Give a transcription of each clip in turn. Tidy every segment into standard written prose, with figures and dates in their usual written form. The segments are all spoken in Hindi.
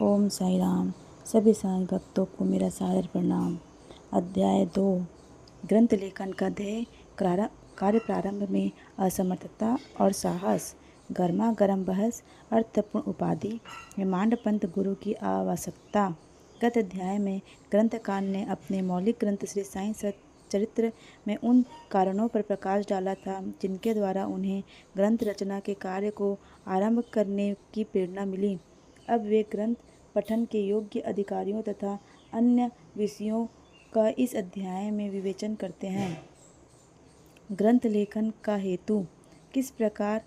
ओम साई राम। सभी साई भक्तों को मेरा सादर प्रणाम। अध्याय 2। ग्रंथ लेखन का ध्येय। कार्य प्रारंभ में असमर्थता और साहस। गर्मा गर्म बहस। अर्थपूर्ण उपाधि। हेमांड पंत गुरु की आवश्यकता। गत अध्याय में ग्रंथकार ने अपने मौलिक ग्रंथ श्री साई सच्चरित्र में उन कारणों पर प्रकाश डाला था जिनके द्वारा उन्हें ग्रंथ रचना के कार्य को आरंभ करने की प्रेरणा मिली। अब वे ग्रंथ पठन के योग्य अधिकारियों तथा अन्य विषयों का इस अध्याय में विवेचन करते हैं। ग्रंथ लेखन का हेतु। किस प्रकार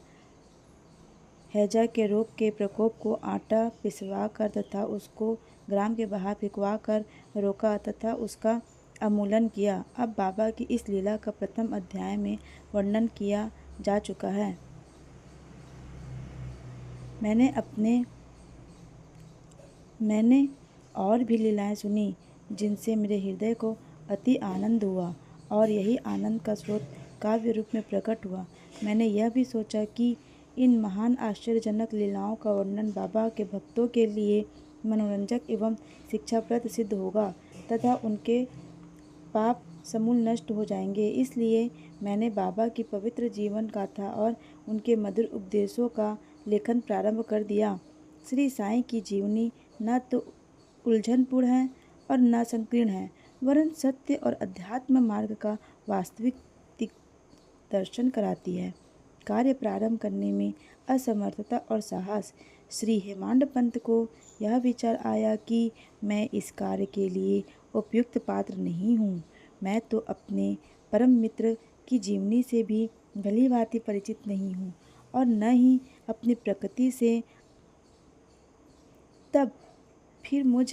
हैजा के रोग के प्रकोप को आटा पिसवा कर तथा उसको ग्राम के बाहर फेंकवा कर रोका तथा उसका उन्मूलन किया। अब बाबा की इस लीला का प्रथम अध्याय में वर्णन किया जा चुका है। मैंने और भी लीलाएं सुनी जिनसे मेरे हृदय को अति आनंद हुआ और यही आनंद का स्रोत काव्य रूप में प्रकट हुआ। मैंने यह भी सोचा कि इन महान आश्चर्यजनक लीलाओं का वर्णन बाबा के भक्तों के लिए मनोरंजक एवं शिक्षाप्रद सिद्ध होगा तथा उनके पाप समूल नष्ट हो जाएंगे। इसलिए मैंने बाबा की पवित्र जीवन गाथा और उनके मधुर उपदेशों का लेखन प्रारंभ कर दिया। श्री साईं की जीवनी न तो उलझनपूर्ण है और न संकीर्ण है, वरन सत्य और अध्यात्म मार्ग का वास्तविक दर्शन कराती है। कार्य प्रारंभ करने में असमर्थता और साहस। श्री हेमांड पंत को यह विचार आया कि मैं इस कार्य के लिए उपयुक्त पात्र नहीं हूँ। मैं तो अपने परम मित्र की जीवनी से भी भली भांति परिचित नहीं हूँ और न ही अपनी प्रकृति से। तब फिर मुझ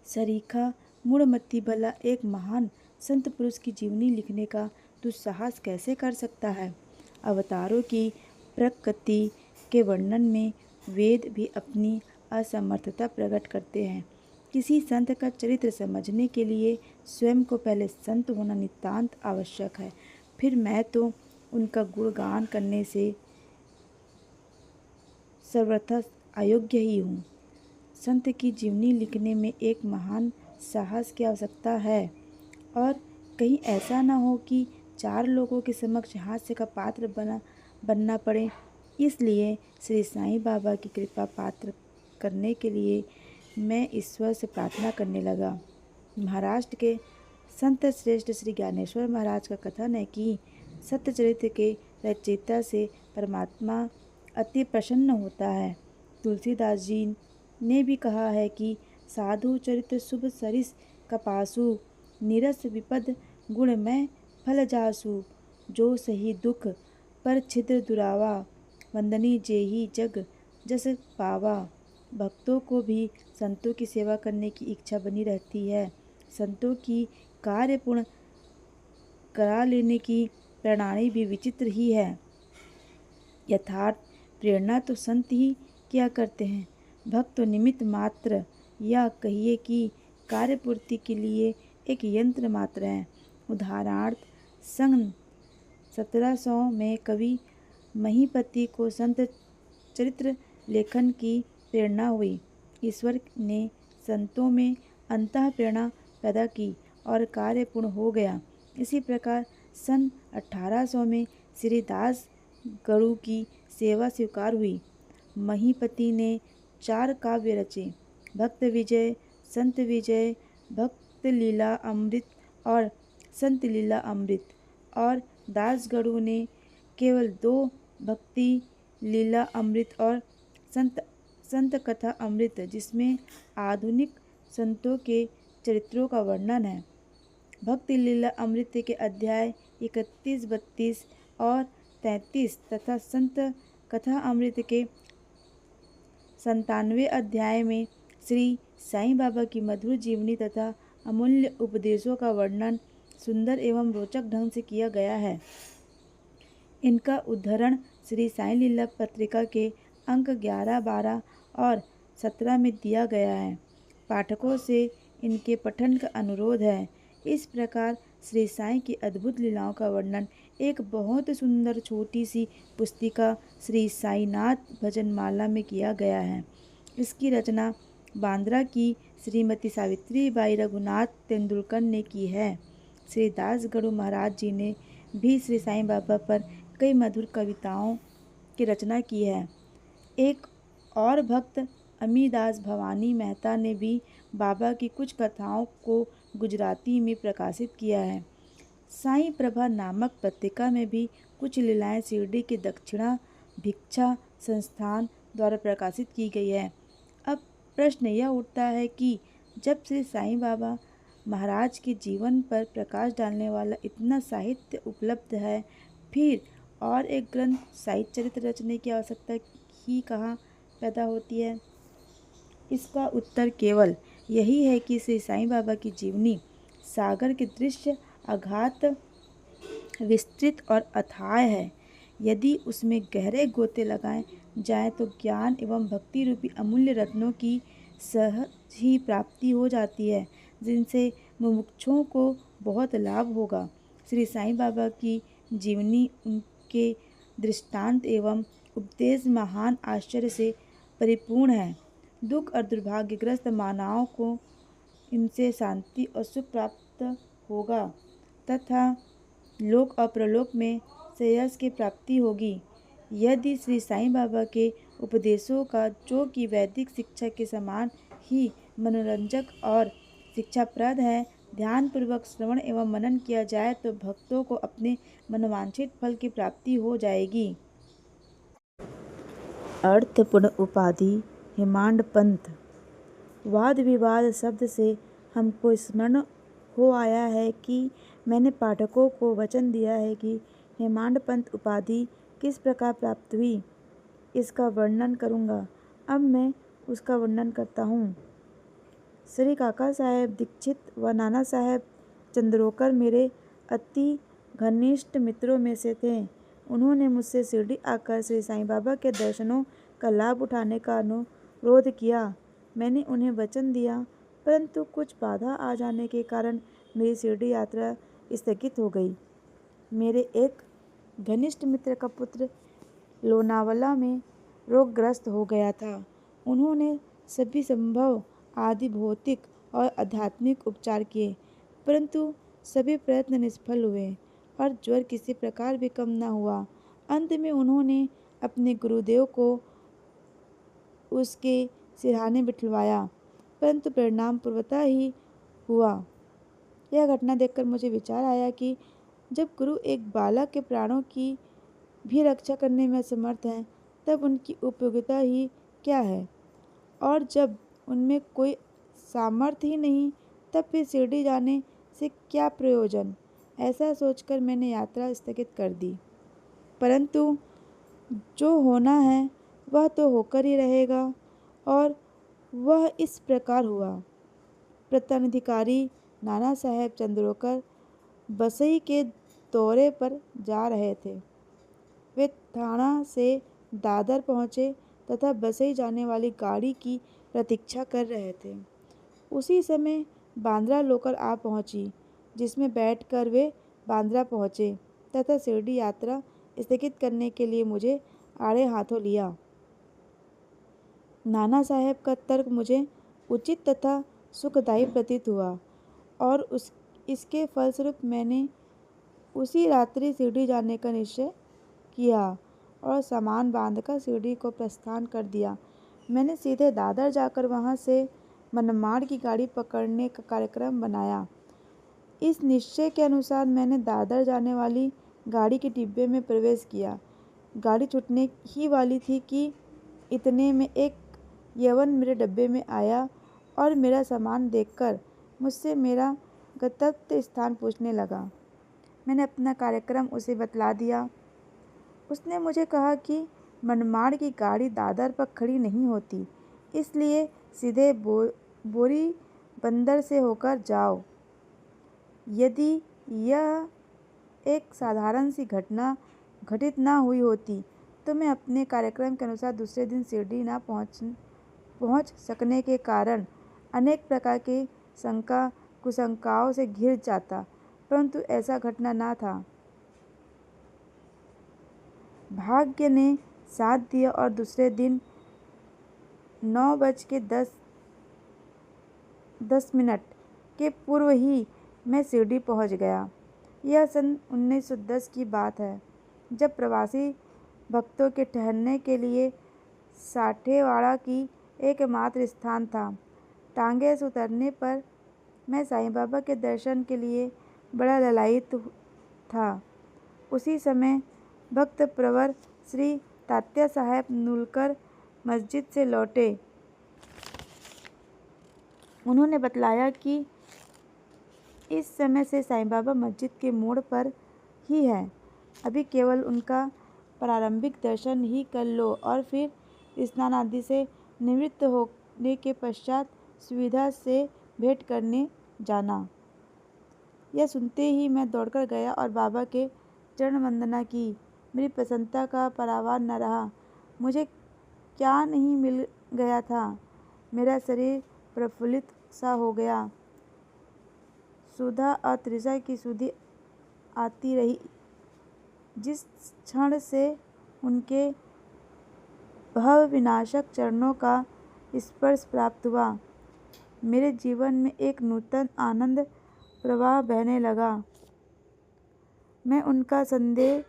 सरीखा मूढ़मती भला एक महान संत पुरुष की जीवनी लिखने का दुस्साहस कैसे कर सकता है। अवतारों की प्रकृति के वर्णन में वेद भी अपनी असमर्थता प्रकट करते हैं। किसी संत का चरित्र समझने के लिए स्वयं को पहले संत होना नितांत आवश्यक है। फिर मैं तो उनका गुणगान करने से सर्वथा अयोग्य ही हूँ। संत की जीवनी लिखने में एक महान साहस की आवश्यकता है और कहीं ऐसा न हो कि 4 लोगों के समक्ष हास्य का पात्र बनना पड़े। इसलिए श्री साईं बाबा की कृपा पात्र करने के लिए मैं ईश्वर से प्रार्थना करने लगा। महाराष्ट्र के संत श्रेष्ठ श्री ज्ञानेश्वर महाराज का कथन है कि सत्यचरित्र के रचयिता से परमात्मा अति प्रसन्न होता है। तुलसीदास जी ने भी कहा है कि साधु चरित्र शुभ सरिस कपासु, निरस विपद गुणमय फल जासु, जो सही दुख पर छिद्र दुरावा, वंदनी जेहि जग जस पावा। भक्तों को भी संतों की सेवा करने की इच्छा बनी रहती है। संतों की कार्य पूर्ण करा लेने की प्रणाली भी विचित्र ही है। यथार्थ प्रेरणा तो संत ही किया करते हैं, भक्त तो निमित्त मात्र या कहिए कि कार्यपूर्ति के लिए एक यंत्र मात्र है। उदाहरणार्थ सन 1700 में कवि महीपति को संत चरित्र लेखन की प्रेरणा हुई। ईश्वर ने संतों में अंतः प्रेरणा पैदा की और कार्य पूर्ण हो गया। इसी प्रकार सन 1800 में श्री दास गणु की सेवा स्वीकार हुई। महीपति ने 4 काव्य रचे, भक्त विजय, संत विजय, भक्त लीला अमृत और संत लीला अमृत, और दासगणु ने केवल 2 भक्ति लीला अमृत और संत कथा अमृत, जिसमें आधुनिक संतों के चरित्रों का वर्णन है। भक्ति लीला अमृत के अध्याय 31, 32 और 33 तथा संत कथा अमृत के 97वें अध्याय में श्री साईं बाबा की मधुर जीवनी तथा अमूल्य उपदेशों का वर्णन सुंदर एवं रोचक ढंग से किया गया है। इनका उद्धरण श्री साईं लीला पत्रिका के अंक 11, 12 और 17 में दिया गया है। पाठकों से इनके पठन का अनुरोध है। इस प्रकार श्री साईं की अद्भुत लीलाओं का वर्णन एक बहुत सुंदर छोटी सी पुस्तिका श्री साईनाथ भजनमाला में किया गया है। इसकी रचना बांद्रा की श्रीमती सावित्रीबाई रघुनाथ तेंदुलकर ने की है। श्री दास गढ़ू महाराज जी ने भी श्री साईं बाबा पर कई मधुर कविताओं की रचना की है। एक और भक्त अमीदास भवानी मेहता ने भी बाबा की कुछ कथाओं को गुजराती में प्रकाशित किया है। साईं प्रभा नामक पत्रिका में भी कुछ लीलाएं शिरडी के दक्षिणा भिक्षा संस्थान द्वारा प्रकाशित की गई है। अब प्रश्न यह उठता है कि जब श्री साईं बाबा महाराज के जीवन पर प्रकाश डालने वाला इतना साहित्य उपलब्ध है, फिर और एक ग्रंथ साहित्य चरित्र रचने की आवश्यकता ही कहाँ पैदा होती है। इसका उत्तर केवल यही है कि श्री साईं बाबा की जीवनी सागर के दृश्य अघात विस्तृत और अथाह है। यदि उसमें गहरे गोते लगाए जाएं तो ज्ञान एवं भक्ति रूपी अमूल्य रत्नों की सहज ही प्राप्ति हो जाती है, जिनसे मुमुक्षुओं को बहुत लाभ होगा। श्री साईं बाबा की जीवनी, उनके दृष्टांत एवं उपदेश महान आश्चर्य से परिपूर्ण है। दुख और दुर्भाग्यग्रस्त मानवों को इनसे शांति और सुख प्राप्त होगा तथा लोक और प्रलोक में श्रेयस की प्राप्ति होगी। यदि श्री साईं बाबा के उपदेशों का जो कि वैदिक शिक्षा के समान ही मनोरंजक और शिक्षाप्रद है, ध्यानपूर्वक श्रवण एवं मनन किया जाए तो भक्तों को अपने मनोवांछित फल की प्राप्ति हो जाएगी। अर्थपूर्ण उपाधि हेमाड पंथ। वाद विवाद शब्द से हमको स्मरण हो आया है कि मैंने पाठकों को वचन दिया है कि हेमाड पंथ उपाधि किस प्रकार प्राप्त हुई, इसका वर्णन करूँगा। अब मैं उसका वर्णन करता हूँ। श्री काका साहेब दीक्षित व नाना साहेब चंद्रोकर मेरे अति घनिष्ठ मित्रों में से थे। उन्होंने मुझसे शिरडी आकर श्री साईं बाबा के दर्शनों का लाभ उठाने का अनुरोध किया। मैंने उन्हें वचन दिया, परंतु कुछ बाधा आ जाने के कारण मेरी शिरडी यात्रा स्थगित हो गई। मेरे एक घनिष्ठ मित्र का पुत्र लोनावला में रोगग्रस्त हो गया था। उन्होंने सभी संभव आदि भौतिक और आध्यात्मिक उपचार किए, परंतु सभी प्रयत्न निष्फल हुए और ज्वर किसी प्रकार भी कम न हुआ। अंत में उन्होंने अपने गुरुदेव को उसके सिरहाने बिठलवाया, परंतु परिणाम पूर्वतः ही हुआ। यह घटना देखकर मुझे विचार आया कि जब गुरु एक बालक के प्राणों की भी रक्षा करने में असमर्थ हैं, तब उनकी उपयोगिता ही क्या है, और जब उनमें कोई सामर्थ्य ही नहीं, तब फिर शिरडी जाने से क्या प्रयोजन। ऐसा सोचकर मैंने यात्रा स्थगित कर दी। परंतु जो होना है वह तो होकर ही रहेगा, और वह इस प्रकार हुआ। प्रत्याधिकारी नाना साहेब चंद्रोकर बसई के दौरे पर जा रहे थे। वे थाना से दादर पहुँचे तथा बसई जाने वाली गाड़ी की प्रतीक्षा कर रहे थे। उसी समय बांद्रा लोकल आ पहुँची, जिसमें बैठकर वे बांद्रा पहुँचे तथा शिरडी यात्रा स्थगित करने के लिए मुझे आड़े हाथों लिया। नाना साहेब का तर्क मुझे उचित तथा सुखदायी प्रतीत हुआ और इसके फलस्वरूप मैंने उसी रात्रि शिरडी जाने का निश्चय किया और सामान बांधकर शिरडी को प्रस्थान कर दिया। मैंने सीधे दादर जाकर वहां से मनमाड़ की गाड़ी पकड़ने का कार्यक्रम बनाया। इस निश्चय के अनुसार मैंने दादर जाने वाली गाड़ी के डिब्बे में प्रवेश किया। गाड़ी छूटने ही वाली थी कि इतने में एक यवन मेरे डब्बे में आया और मेरा सामान देखकर मुझसे मेरा गंतव्य स्थान पूछने लगा। मैंने अपना कार्यक्रम उसे बतला दिया। उसने मुझे कहा कि मनमाड़ की गाड़ी दादर पर खड़ी नहीं होती, इसलिए सीधे बोरी बंदर से होकर जाओ। यदि यह एक साधारण सी घटना घटित ना हुई होती तो मैं अपने कार्यक्रम के अनुसार दूसरे दिन शिरडी ना पहुंच सकने के कारण अनेक प्रकार की शंका कुशंकाओं से घिर जाता, परंतु ऐसा घटना ना था। भाग्य ने साथ दिया और दूसरे दिन 9:10 के पूर्व ही मैं शिरडी पहुंच गया। यह सन 1910 की बात है, जब प्रवासी भक्तों के ठहरने के लिए साठेवाड़ा की एकमात्र स्थान था। टांगे से उतरने पर मैं साईं बाबा के दर्शन के लिए बड़ा ललायित था। उसी समय भक्त प्रवर श्री तात्या साहेब नुलकर मस्जिद से लौटे। उन्होंने बतलाया कि इस समय से साईं बाबा मस्जिद के मोड़ पर ही है, अभी केवल उनका प्रारंभिक दर्शन ही कर लो और फिर स्नान आदि से निवृत्त होने के पश्चात सुविधा से भेंट करने जाना। यह सुनते ही मैं दौड़कर गया और बाबा के चरण वंदना की। मेरी प्रसन्नता का पारावार न रहा। मुझे क्या नहीं मिल गया था। मेरा शरीर प्रफुल्लित सा हो गया। सुधा और तृषा की सुधि आती रही। जिस क्षण से उनके भव विनाशक चरणों का स्पर्श प्राप्त हुआ, मेरे जीवन में एक नूतन आनंद प्रवाह बहने लगा। मैं उनका संदेह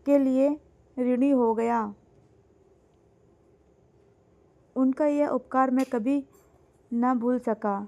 के लिए ऋणी हो गया। उनका यह उपकार मैं कभी न भूल सका।